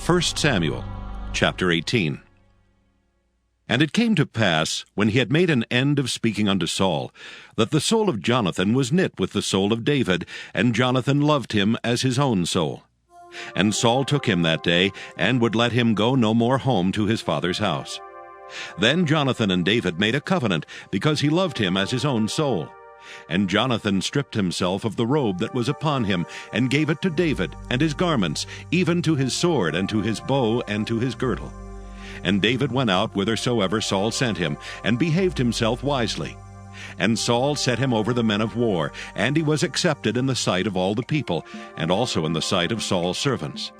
1 Samuel chapter 18. And it came to pass, when he had made an end of speaking unto Saul, that the soul of Jonathan was knit with the soul of David, and Jonathan loved him as his own soul. And Saul took him that day, and would let him go no more home to his father's house. Then Jonathan and David made a covenant, because he loved him as his own soul. And Jonathan stripped himself of the robe that was upon him, and gave it to David, and his garments, even to his sword, and to his bow, and to his girdle. And David went out whithersoever Saul sent him, and behaved himself wisely. And Saul set him over the men of war, and he was accepted in the sight of all the people, and also in the sight of Saul's servants.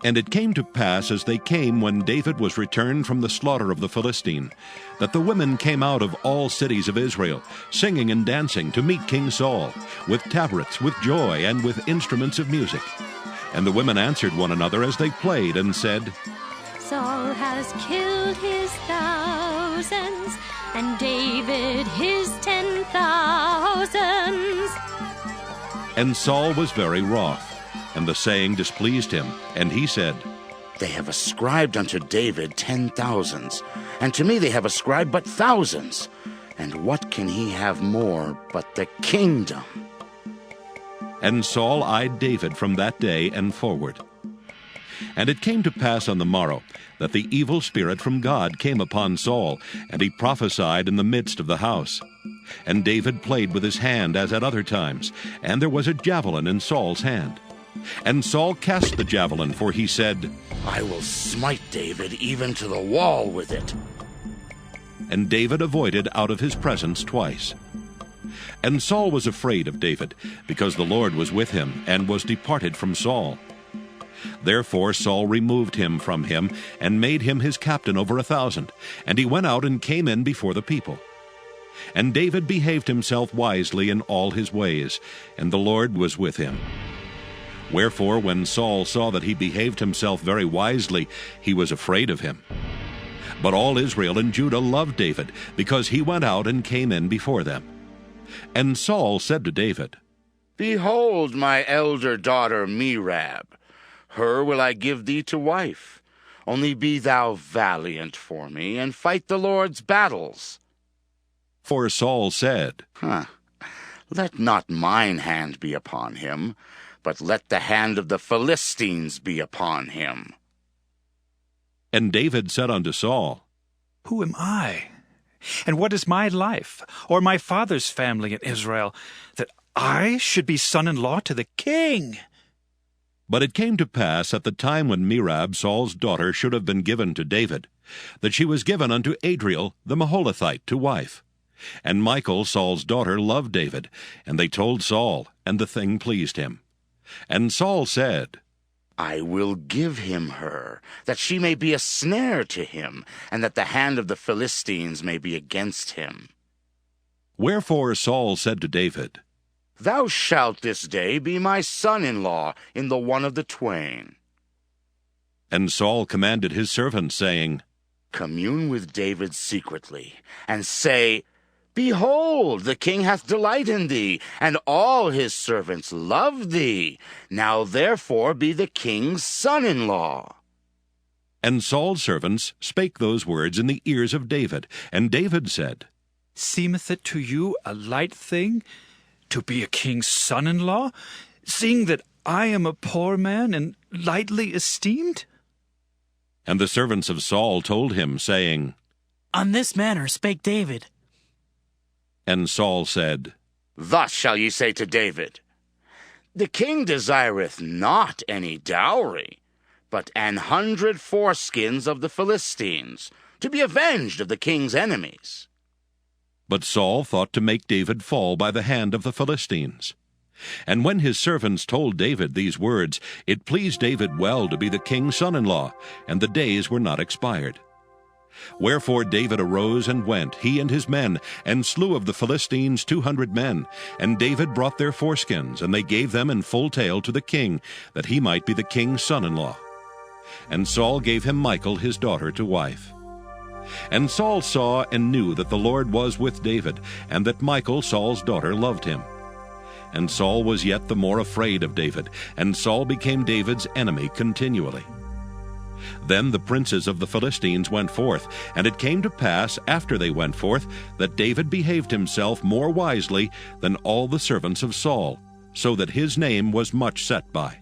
And it came to pass, as they came when David was returned from the slaughter of the Philistine, that the women came out of all cities of Israel, singing and dancing to meet King Saul, with tabrets, with joy, and with instruments of music. And the women answered one another as they played, and said, Saul has killed his thousands, and David his 10,000s. And Saul was very wroth, and the saying displeased him, and he said, They have ascribed unto David 10,000s, and to me they have ascribed but thousands. And what can he have more but the kingdom? And Saul eyed David from that day and forward. And it came to pass on the morrow that the evil spirit from God came upon Saul, and he prophesied in the midst of the house. And David played with his hand as at other times, and there was a javelin in Saul's hand. And Saul cast the javelin, for he said, I will smite David even to the wall with it. And David avoided out of his presence twice. And Saul was afraid of David, because the Lord was with him, and was departed from Saul. Therefore Saul removed him from him, and made him his captain over 1,000, and he went out and came in before the people. And David behaved himself wisely in all his ways, and the Lord was with him. Wherefore when Saul saw that he behaved himself very wisely, he was afraid of him. But all Israel and Judah loved David, because he went out and came in before them. And Saul said to David, Behold my elder daughter Merab. Her will I give thee to wife. Only be thou valiant for me, and fight the Lord's battles. For Saul said, Let not mine hand be upon him, but let the hand of the Philistines be upon him. And David said unto Saul, Who am I? And what is my life, or my father's family in Israel, that I should be son-in-law to the king? But it came to pass at the time when Merab, Saul's daughter, should have been given to David, that she was given unto Adriel the Maholathite to wife. And Michal, Saul's daughter, loved David, and they told Saul, and the thing pleased him. And Saul said, I will give him her, that she may be a snare to him, and that the hand of the Philistines may be against him. Wherefore Saul said to David, Thou shalt this day be my son-in-law in the one of the twain. And Saul commanded his servants, saying, Commune with David secretly, and say, Behold, the king hath delight in thee, and all his servants love thee. Now therefore be the king's son-in-law. And Saul's servants spake those words in the ears of David. And David said, Seemeth it to you a light thing to be a king's son-in-law, seeing that I am a poor man and lightly esteemed? And the servants of Saul told him, saying, On this manner spake David. And Saul said, Thus shall ye say to David, The king desireth not any dowry, but 100 foreskins of the Philistines, to be avenged of the king's enemies. But Saul thought to make David fall by the hand of the Philistines. And when his servants told David these words, it pleased David well to be the king's son-in-law, and the days were not expired. Wherefore David arose and went, he and his men, and slew of the Philistines 200 men. And David brought their foreskins, and they gave them in full tale to the king, that he might be the king's son-in-law. And Saul gave him Michal his daughter to wife. And Saul saw and knew that the Lord was with David, and that Michal Saul's daughter loved him. And Saul was yet the more afraid of David, and Saul became David's enemy continually. Then the princes of the Philistines went forth, and it came to pass, after they went forth, that David behaved himself more wisely than all the servants of Saul, so that his name was much set by.